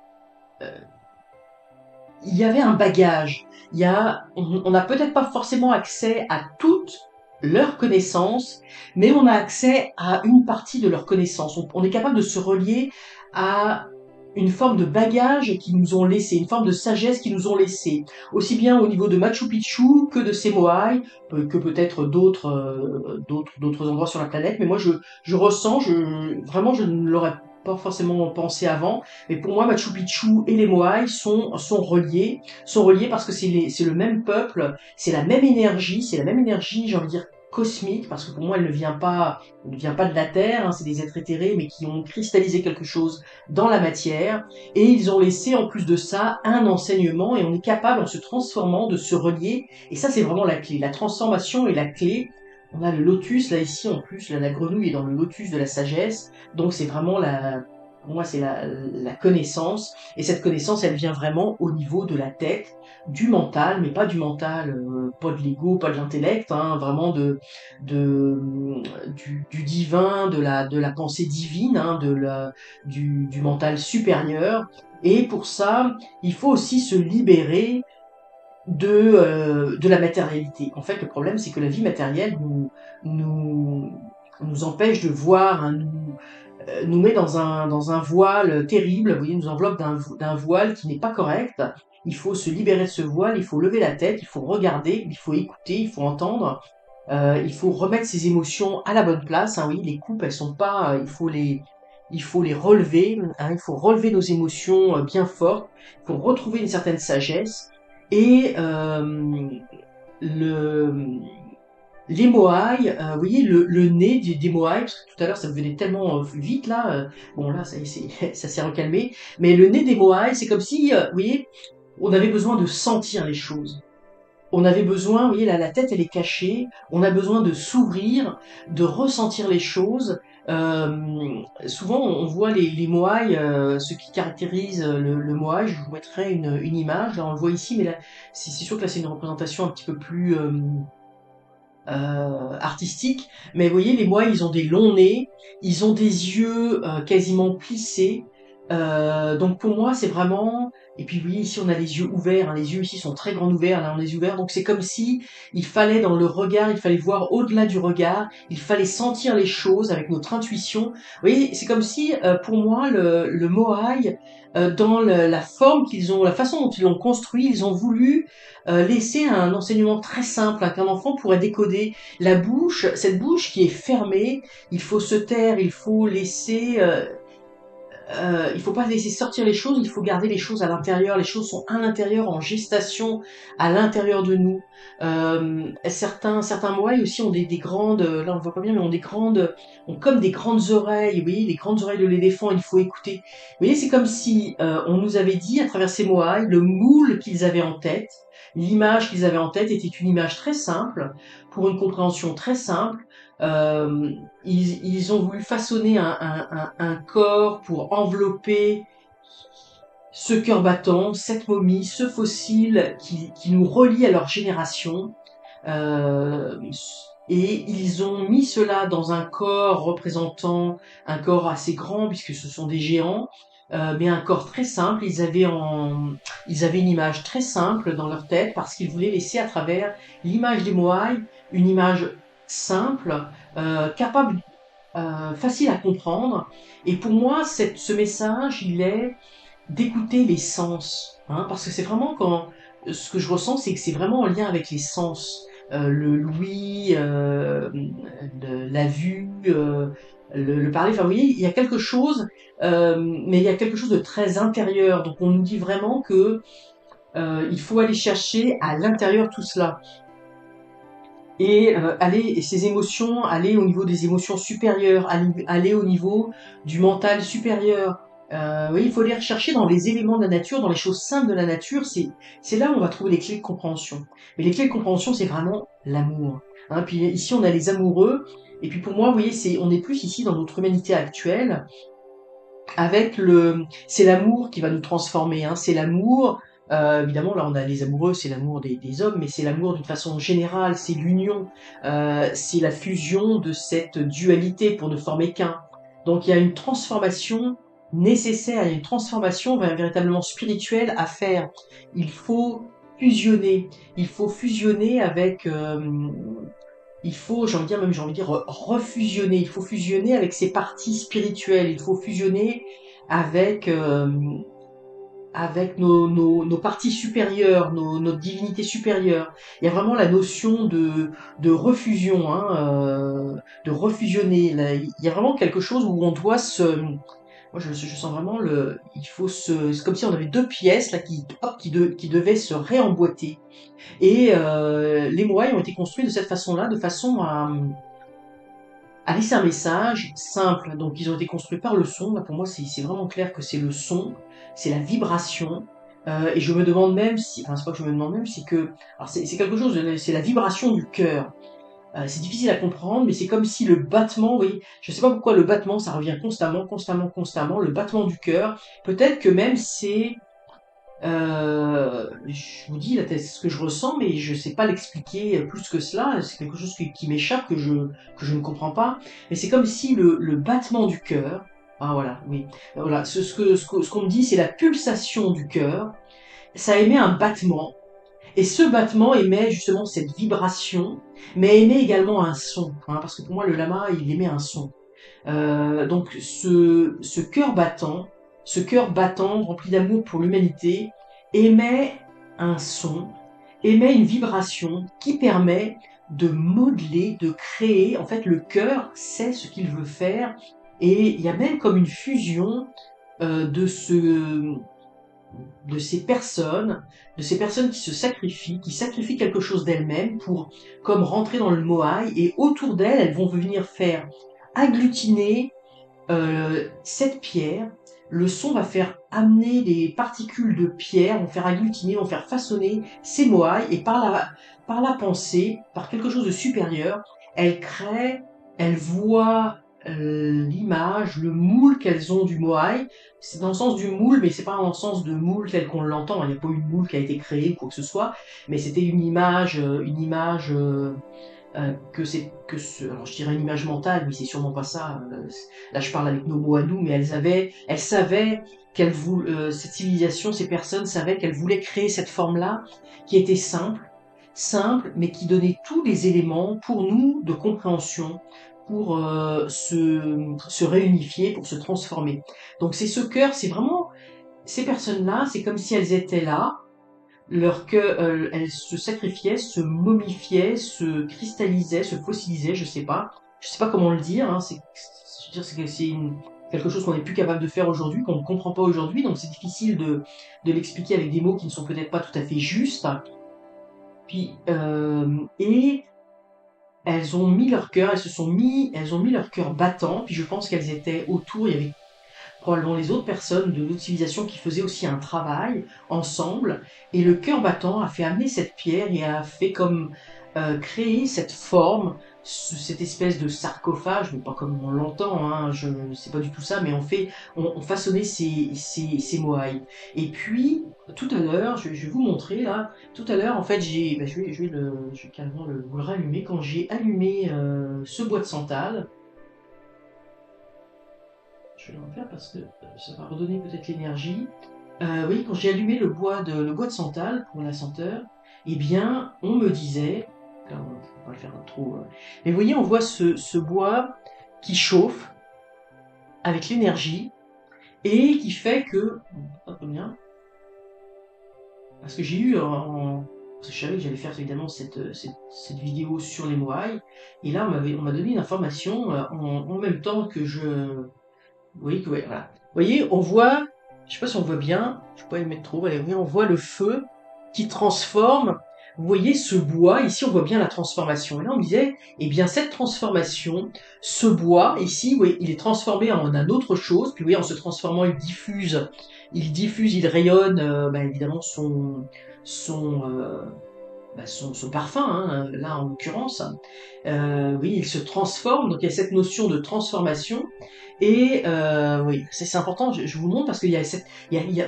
y avait un bagage. On n'a peut-être pas forcément accès à toutes leurs connaissances, mais on a accès à une partie de leurs connaissances. On est capable de se relier à une forme de bagage qu'ils nous ont laissé, une forme de sagesse qu'ils nous ont laissé, aussi bien au niveau de Machu Picchu que de ces Moai, que peut-être d'autres endroits sur la planète. Mais moi, je ressens, vraiment, je ne l'aurais pas forcément pensé avant, mais pour moi, Machu Picchu et les Moai sont reliés parce que c'est le même peuple, c'est la même énergie, j'ai envie de dire cosmique, parce que pour moi, elle ne vient pas de la Terre, hein, c'est des êtres éthérés, mais qui ont cristallisé quelque chose dans la matière, et ils ont laissé en plus de ça un enseignement, et on est capable, en se transformant, de se relier, et ça, c'est vraiment la clé. La transformation est la clé. On a le lotus, là, ici, en plus, là, la grenouille est dans le lotus de la sagesse, donc c'est vraiment pour moi, c'est la connaissance. Et cette connaissance, elle vient vraiment au niveau de la tête, du mental, mais pas du mental, pas de l'ego, pas de l'intellect, hein, vraiment du divin, de la pensée divine, hein, du mental supérieur. Et pour ça, il faut aussi se libérer de la matérialité. En fait, le problème, c'est que la vie matérielle nous, nous empêche de voir, hein, nous met dans un voile terrible, vous voyez, nous enveloppe d'un voile qui n'est pas correct. Il faut se libérer de ce voile, il faut lever la tête, il faut regarder, il faut écouter, il faut entendre, il faut remettre ses émotions à la bonne place. Hein, oui, les coupes, elles sont pas, il faut les relever, hein, il faut relever nos émotions bien fortes, il faut retrouver une certaine sagesse et le les Moai, vous voyez le nez des Moai, parce que tout à l'heure ça venait tellement vite là, bon là ça s'est recalmé, mais le nez des Moai, c'est comme si, vous voyez, on avait besoin de sentir les choses. on avait besoin, vous voyez, là, la tête, elle est cachée, on a besoin de s'ouvrir, de ressentir les choses. Souvent, on voit les moaïs, ce qui caractérise le moaï. Je vous mettrai une image, là, on le voit ici, mais là, c'est sûr que là, c'est une représentation un petit peu plus artistique. Mais vous voyez, les moaïs, ils ont des longs nez, ils ont des yeux quasiment plissés. Donc pour moi, c'est vraiment. Et puis vous voyez ici, on a les yeux ouverts. Hein, les yeux ici sont très grands ouverts. Là, on les ouverts. Donc c'est comme si il fallait dans le regard, il fallait voir au-delà du regard. Il fallait sentir les choses avec notre intuition. Vous voyez, c'est comme si pour moi le moaï, dans la forme qu'ils ont, la façon dont ils l'ont construit, ils ont voulu laisser un enseignement très simple, hein, qu'un enfant pourrait décoder. La bouche, cette bouche qui est fermée, il faut se taire, il faut laisser, il faut pas laisser sortir les choses, il faut garder les choses à l'intérieur. Les choses sont à l'intérieur, en gestation, à l'intérieur de nous. Certains moaïs aussi ont des grandes, là on ne voit pas bien, mais ont comme des grandes oreilles. Vous voyez, les grandes oreilles de l'éléphant, il faut écouter. Vous voyez, c'est comme si on nous avait dit à travers ces moaïs, le moule qu'ils avaient en tête, l'image qu'ils avaient en tête était une image très simple, pour une compréhension très simple. Euh, ils ont voulu façonner un corps pour envelopper ce cœur battant, cette momie, ce fossile qui nous relie à leur génération. Euh, et ils ont mis cela dans un corps représentant un corps assez grand, puisque ce sont des géants, mais un corps très simple. Ils avaient une image très simple dans leur tête, parce qu'ils voulaient laisser à travers l'image des Moai une image simple, capable, facile à comprendre. Et pour moi, ce message, il est d'écouter les sens, hein, parce que c'est vraiment quand ce que je ressens, c'est que c'est vraiment en lien avec les sens. Le l'ouïe, la vue, le parler. Enfin, vous voyez, il y a quelque chose, mais il y a quelque chose de très intérieur. Donc, on nous dit vraiment que il faut aller chercher à l'intérieur tout cela et et ces émotions, aller au niveau des émotions supérieures, aller au niveau du mental supérieur. Oui, il faut les rechercher dans les éléments de la nature, dans les choses simples de la nature. C'est là où on va trouver les clés de compréhension. Mais les clés de compréhension, c'est vraiment l'amour. Hein, puis ici, on a les amoureux. Et puis pour moi, vous voyez, on est plus ici dans notre humanité actuelle avec c'est l'amour qui va nous transformer, hein, c'est l'amour, évidemment là on a les amoureux, c'est l'amour des hommes, mais c'est l'amour d'une façon générale, c'est l'union, c'est la fusion de cette dualité pour ne former qu'un. Donc il y a une transformation nécessaire, il y a une transformation véritablement spirituelle à faire. Il faut il faut fusionner avec, il faut, j'ai envie de dire, refusionner. Il faut fusionner avec ses parties spirituelles. Il faut fusionner avec, avec nos parties supérieures, notre divinité supérieure. Il y a vraiment la notion de refusion, hein, de refusionner. Là, il y a vraiment quelque chose où on doit moi, je sens vraiment c'est comme si on avait deux pièces là qui devaient se réemboîter. Et les moaïs ont été construits de cette façon-là, de façon à laisser un message simple. Donc ils ont été construits par le son. Là, pour moi, c'est vraiment clair que c'est le son, c'est la vibration. Et je me demande même si, enfin c'est pas que je me demande même, c'est que, alors c'est quelque chose, c'est la vibration du cœur. C'est difficile à comprendre, mais c'est comme si le battement, oui, je sais pas pourquoi le battement, ça revient constamment, constamment, constamment, le battement du cœur. Peut-être que même c'est je vous dis, là, c'est ce que je ressens, mais je sais pas l'expliquer plus que cela. C'est quelque chose qui m'échappe, que je ne comprends pas. Mais c'est comme si le battement du cœur, ah voilà, oui, voilà, ce qu'on me dit, c'est la pulsation du cœur. Ça émet un battement, et ce battement émet justement cette vibration, mais émet également un son, hein, parce que pour moi, le lama, il émet un son. Donc ce cœur battant rempli d'amour pour l'humanité, émet un son, émet une vibration qui permet de modeler, de créer. En fait, le cœur sait ce qu'il veut faire, et il y a même comme une fusion de de ces personnes qui sacrifient quelque chose d'elles-mêmes pour comme rentrer dans le moaï, et autour d'elles, elles vont venir faire agglutiner cette pierre, le son va faire amener des particules de pierre, vont faire agglutiner, vont faire façonner ces moailles, et par la pensée, par quelque chose de supérieur, elles créent, elles voient l'image, le moule qu'elles ont du moaï. C'est dans le sens du moule, mais c'est pas dans le sens de moule tel qu'on l'entend. Il n'y a pas eu de moule qui a été créé ou quoi que ce soit, mais c'était une image alors je dirais une image mentale, mais c'est sûrement pas ça. Là, je parle avec nos mots à nous, mais elles savaient cette civilisation, ces personnes savaient qu'elles voulaient créer cette forme-là, qui était simple, mais qui donnait tous les éléments pour nous de compréhension, pour se réunifier, pour se transformer. Donc c'est ce cœur, c'est vraiment ces personnes-là, c'est comme si elles étaient là, leur cœur, elles se sacrifiaient, se momifiaient, se cristallisaient, se fossilisaient, je sais pas comment le dire, hein, je veux dire, quelque chose qu'on n'est plus capable de faire aujourd'hui, qu'on ne comprend pas aujourd'hui, donc c'est difficile de l'expliquer avec des mots qui ne sont peut-être pas tout à fait justes. Puis, et elles ont mis leur cœur, elles ont mis leur cœur battant, puis je pense qu'elles étaient autour, il y avait probablement les autres personnes de l'autre civilisation qui faisaient aussi un travail ensemble, et le cœur battant a fait amener cette pierre et a fait comme créer cette forme, cette espèce de sarcophage, mais pas comme on l'entend, hein, c'est pas du tout ça, mais on façonnait ces moailles. Et puis, tout à l'heure, je vais vous montrer là, tout à l'heure, en fait, je vais carrément vous le rallumer, quand j'ai allumé ce bois de santal. Je vais le refaire parce que ça va redonner peut-être l'énergie. Oui, quand j'ai allumé le bois de santal pour la senteur, eh bien, on me disait, là, on va pas le faire trop, mais vous voyez, on voit ce bois qui chauffe avec l'énergie et qui fait que, hop, bien, parce que j'ai eu parce que je savais que j'allais faire évidemment cette vidéo sur les moailles, et là on m'a donné une information en même temps que oui, ouais, voilà. Vous voyez, on voit, je sais pas si on voit bien, je peux pas y mettre trop, allez, oui, on voit le feu qui transforme. Vous voyez ce bois, ici on voit bien la transformation. Et là on me disait, eh bien cette transformation, ce bois, ici, oui, il est transformé en un autre chose, puis oui, en se transformant, il rayonne, évidemment son parfum, hein, là en l'occurrence. Oui, il se transforme, donc il y a cette notion de transformation. Et oui, c'est important, je vous montre parce qu'il y a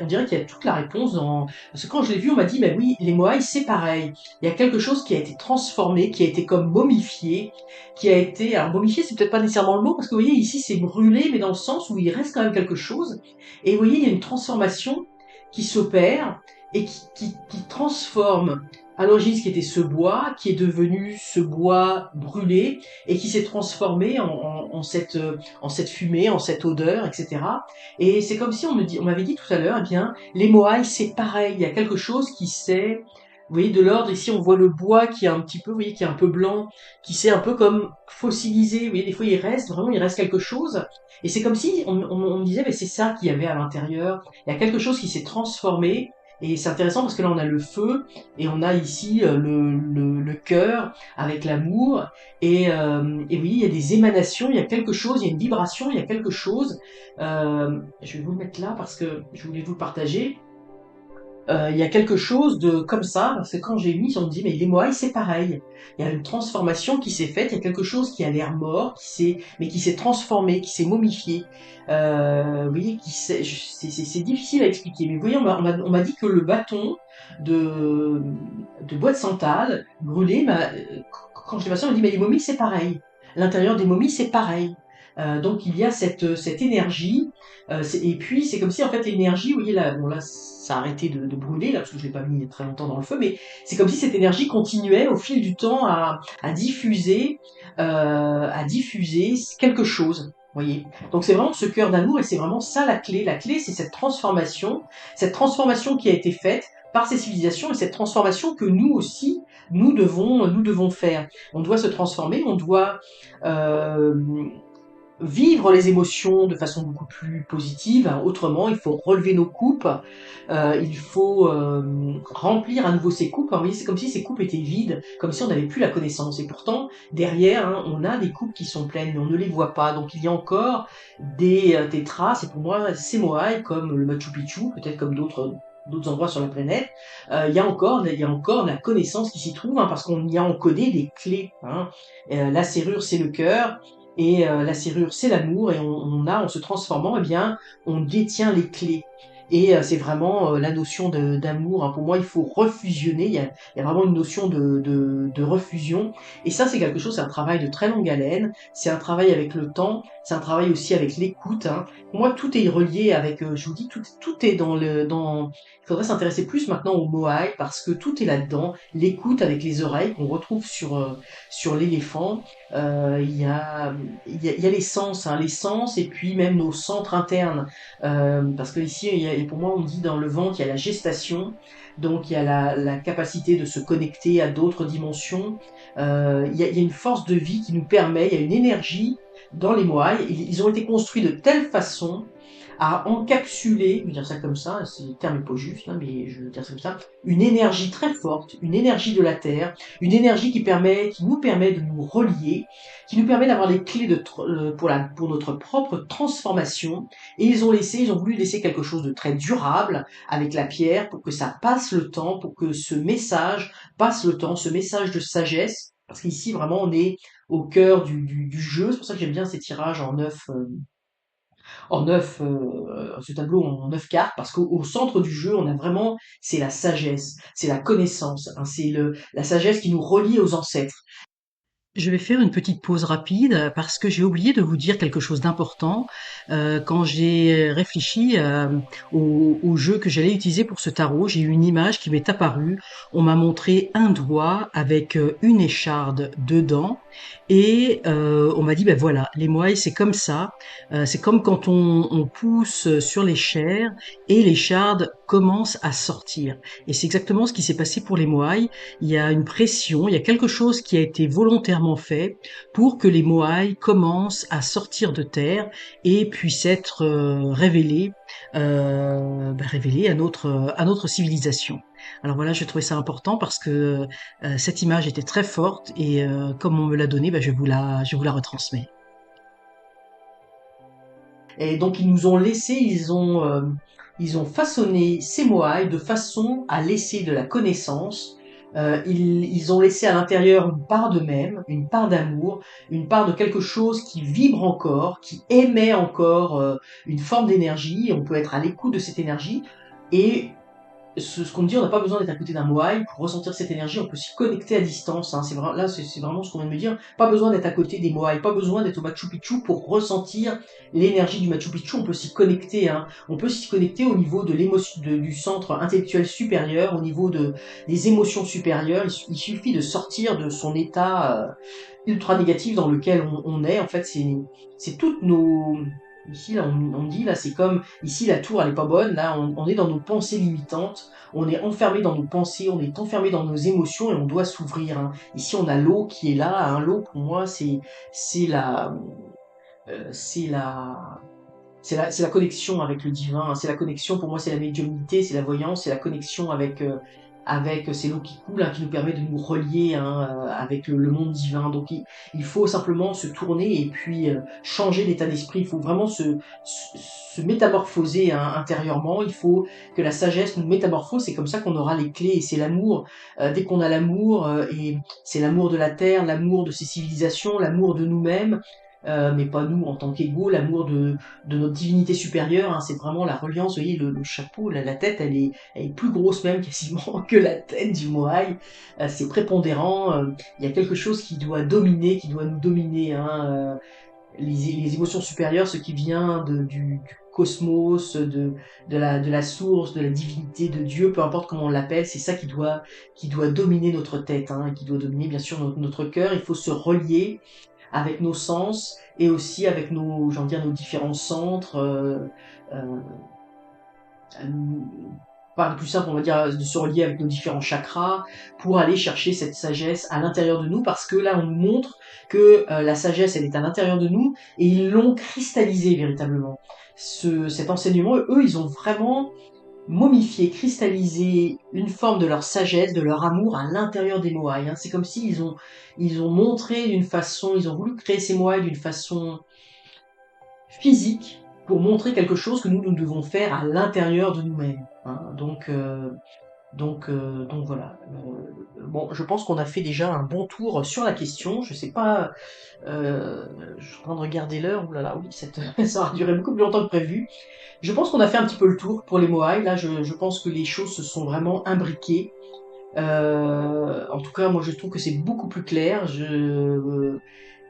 on dirait qu'il y a toute la réponse dans. Parce que quand je l'ai vu, on m'a dit, mais oui, les moaïs, c'est pareil. Il y a quelque chose qui a été transformé, qui a été comme momifié, qui a été. Alors momifié, c'est peut-être pas nécessairement le mot, parce que vous voyez, ici, c'est brûlé, mais dans le sens où il reste quand même quelque chose. Et vous voyez, il y a une transformation qui s'opère et qui transforme à l'origine ce qui était ce bois, qui est devenu ce bois brûlé et qui s'est transformé en cette fumée, en cette odeur, etc. Et c'est comme si on m'avait dit tout à l'heure, eh bien, les moailles, c'est pareil, il y a quelque chose qui s'est, vous voyez, de l'ordre, ici on voit le bois qui est un petit peu, vous voyez, qui est un peu blanc, qui s'est un peu comme fossilisé, vous voyez, des fois il reste quelque chose, et c'est comme si on me disait, mais c'est ça qu'il y avait à l'intérieur, il y a quelque chose qui s'est transformé, et c'est intéressant parce que là on a le feu, et on a ici le cœur, avec l'amour, et oui, il y a des émanations, il y a quelque chose, il y a une vibration, il y a quelque chose. Je vais vous le mettre là parce que je voulais vous le partager. Il y a quelque chose de comme ça, parce que quand j'ai mis, on me dit, mais les moailles, c'est pareil. Il y a une transformation qui s'est faite, il y a quelque chose qui a l'air mort, mais qui s'est transformé, qui s'est momifié. Vous voyez, c'est difficile à expliquer. Mais vous voyez, on m'a dit que le bâton de bois de santal brûlé, quand je l'ai passé, on m'a dit, mais les momies, c'est pareil. L'intérieur des momies, c'est pareil. Donc il y a cette énergie, et puis c'est comme si en fait l'énergie, vous voyez là, bon là ça a arrêté de brûler là parce que je l'ai pas mis très longtemps dans le feu, mais c'est comme si cette énergie continuait au fil du temps à diffuser quelque chose. Voyez. Donc c'est vraiment ce cœur d'amour et c'est vraiment ça la clé. La clé c'est cette transformation qui a été faite par ces civilisations et cette transformation que nous aussi nous devons faire. On doit se transformer, on doit vivre les émotions de façon beaucoup plus positive, hein. Autrement, il faut relever nos coupes, il faut remplir à nouveau ces coupes. Vous voyez, c'est comme si ces coupes étaient vides, comme si on n'avait plus la connaissance. Et pourtant, derrière, hein, on a des coupes qui sont pleines, mais on ne les voit pas. Donc il y a encore des traces, et pour moi, ces moaïs, comme le Machu Picchu, peut-être comme d'autres endroits sur la planète, il y a encore la connaissance qui s'y trouve, hein, parce qu'on y a encodé des clés, hein. La serrure, c'est le cœur, et la serrure, c'est l'amour, et en se transformant, eh bien, on détient les clés. Et c'est vraiment la notion d'amour, hein. Pour moi, il faut refusionner. Il y a vraiment une notion de refusion. Et ça, c'est quelque chose, c'est un travail de très longue haleine. C'est un travail avec le temps. C'est un travail aussi avec l'écoute, hein. Pour moi, tout est relié avec, je vous dis, tout est il faudrait s'intéresser plus maintenant au moai parce que tout est là-dedans. L'écoute avec les oreilles qu'on retrouve sur l'éléphant. Il y a les sens, hein, les sens et puis même nos centres internes. Parce que ici, et pour moi, on dit dans le ventre, il y a la gestation, donc il y a la capacité de se connecter à d'autres dimensions. Il y a une force de vie qui nous permet, il y a une énergie dans les moaïs. Ils ont été construits de telle façon à encapsuler, je veux dire ça comme ça, le terme n'est pas juste, hein, mais je veux dire ça comme ça, une énergie très forte, une énergie de la Terre, une énergie qui nous permet de nous relier, qui nous permet d'avoir les clés pour notre propre transformation. Et ils ont voulu laisser quelque chose de très durable avec la pierre pour que ça passe le temps, pour que ce message passe le temps, ce message de sagesse. Parce qu'ici, vraiment, on est au cœur du jeu. C'est pour ça que j'aime bien ces tirages ce tableau en 9 cartes, parce qu'au centre du jeu, on a vraiment, c'est la sagesse, c'est la connaissance, hein, la sagesse qui nous relie aux ancêtres. Je vais faire une petite pause rapide parce que j'ai oublié de vous dire quelque chose d'important. Quand j'ai réfléchi au jeu que j'allais utiliser pour ce tarot, j'ai eu une image qui m'est apparue. On m'a montré un doigt avec une écharde dedans et on m'a dit, ben voilà, les moaïs, c'est comme ça. C'est comme quand on pousse sur les chairs et l'écharde commence à sortir. Et c'est exactement ce qui s'est passé pour les moaïs. Il y a une pression, il y a quelque chose qui a été volontairement fait pour que les moaïs commencent à sortir de terre et puissent être révélés à notre civilisation. Alors voilà, je trouvais ça important parce que cette image était très forte et comme on me l'a donnée, je vous la retransmets. Et donc ils nous ont laissé, ils ont façonné ces moaïs de façon à laisser de la connaissance. Ils ont laissé à l'intérieur une part d'eux-mêmes, une part d'amour, une part de quelque chose qui vibre encore, qui émet encore une forme d'énergie. On peut être à l'écoute de cette énergie. Et ce qu'on me dit, on n'a pas besoin d'être à côté d'un moai pour ressentir cette énergie, on peut s'y connecter à distance, hein. C'est vraiment ce qu'on vient de me dire. Pas besoin d'être à côté des moai, pas besoin d'être au Machu Picchu pour ressentir l'énergie du Machu Picchu, on peut s'y connecter, hein. On peut s'y connecter au niveau de l'émotion, du centre intellectuel supérieur, au niveau des émotions supérieures. Il suffit de sortir de son état ultra négatif dans lequel on est. En fait, c'est toutes nos, ici, là, on dit, là, c'est comme, ici, la tour, elle est pas bonne, là, on est dans nos pensées limitantes, on est enfermé dans nos pensées, on est enfermé dans nos émotions et on doit s'ouvrir, hein. Ici, on a l'eau qui est là, hein. L'eau, pour moi, c'est la, c'est la, c'est la connexion avec le divin, hein. C'est la connexion, pour moi, c'est la médiumnité, c'est la voyance, c'est la connexion avec c'est l'eau qui coule, hein, qui nous permet de nous relier, hein, avec le monde divin. Donc il faut simplement se tourner et puis changer d'état d'esprit. Il faut vraiment se métamorphoser, hein, intérieurement. Il faut que la sagesse nous métamorphose. C'est comme ça qu'on aura les clés. Et c'est l'amour. Dès qu'on a l'amour, et c'est l'amour de la terre, l'amour de ces civilisations, l'amour de nous-mêmes. Mais pas nous en tant qu'égaux, l'amour de notre divinité supérieure, hein. C'est vraiment la reliance. Vous voyez, le chapeau, la tête, elle est plus grosse même quasiment que la tête du moaï. C'est prépondérant. Il y a quelque chose qui doit dominer, qui doit nous dominer, hein. Les émotions supérieures, ce qui vient du cosmos, de la source, de la divinité, de Dieu, peu importe comment on l'appelle, c'est ça qui doit dominer notre tête, hein, qui doit dominer bien sûr notre cœur. Il faut se relier avec nos sens et aussi avec nos différents centres. Euh, enfin le plus simple, on va dire, de se relier avec nos différents chakras pour aller chercher cette sagesse à l'intérieur de nous, parce que là, on nous montre que la sagesse, elle est à l'intérieur de nous, et ils l'ont cristallisée véritablement. Cet enseignement, eux, ils ont vraiment momifié, cristallisé une forme de leur sagesse, de leur amour à l'intérieur des Moai. Hein. C'est comme s'ils ils ont montré d'une façon, ils ont voulu créer ces Moai d'une façon physique pour montrer quelque chose que nous devons faire à l'intérieur de nous-mêmes. Hein. Donc voilà. Bon, je pense qu'on a fait déjà un bon tour sur la question. Je sais pas, je suis en train de regarder l'heure. Ouh là là, oui, ça aura duré beaucoup plus longtemps que prévu. Je pense qu'on a fait un petit peu le tour pour les Moai. Là, je pense que les choses se sont vraiment imbriquées. En tout cas, moi, je trouve que c'est beaucoup plus clair.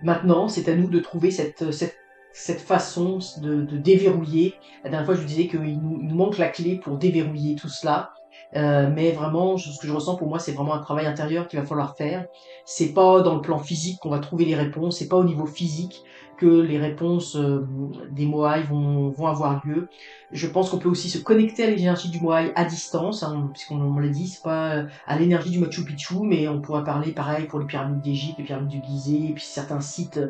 Maintenant, c'est à nous de trouver cette façon de déverrouiller. La dernière fois, je vous disais il nous manque la clé pour déverrouiller tout cela. Mais vraiment, ce que je ressens pour moi, c'est vraiment un travail intérieur qu'il va falloir faire. C'est pas dans le plan physique qu'on va trouver les réponses, c'est pas au niveau physique que les réponses des Moai vont avoir lieu. Je pense qu'on peut aussi se connecter à l'énergie du Moai à distance, hein, puisqu'on l'a dit, c'est pas à l'énergie du Machu Picchu, mais on pourrait parler pareil pour les pyramides d'Égypte, les pyramides du Gizeh, et puis certains sites,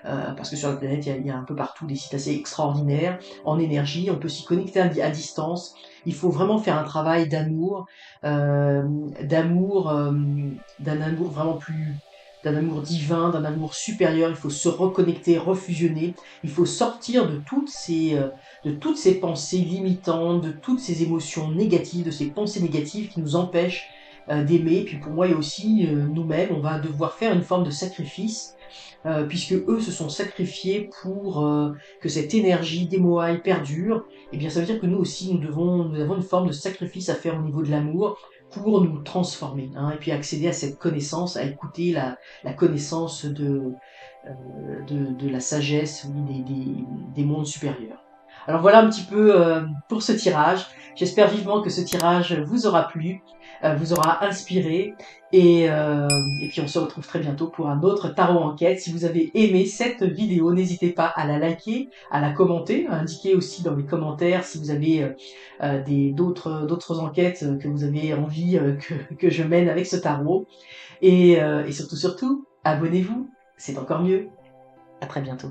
parce que sur la planète, il y a un peu partout des sites assez extraordinaires en énergie. On peut s'y connecter à distance. Il faut vraiment faire un travail d'amour, euh, d'amour, euh, d'un amour vraiment plus, d'un amour divin, d'un amour supérieur. Il faut se reconnecter, refusionner. Il faut sortir de toutes ces pensées limitantes, de toutes ces émotions négatives, de ces pensées négatives qui nous empêchent d'aimer. Puis pour moi, il y a aussi nous-mêmes, on va devoir faire une forme de sacrifice, puisque eux se sont sacrifiés pour que cette énergie des Moai perdure. Et bien ça veut dire que nous aussi, nous avons une forme de sacrifice à faire au niveau de l'amour pour nous transformer, hein, et puis accéder à cette connaissance, à écouter la connaissance de la sagesse, oui, des mondes supérieurs. Alors voilà un petit peu pour ce tirage. J'espère vivement que ce tirage vous aura plu, vous aura inspiré, et puis on se retrouve très bientôt pour un autre tarot enquête. Si vous avez aimé cette vidéo, n'hésitez pas à la liker, à la commenter, à indiquer aussi dans les commentaires si vous avez d'autres enquêtes que vous avez envie que je mène avec ce tarot. Et surtout, abonnez-vous, c'est encore mieux. À très bientôt.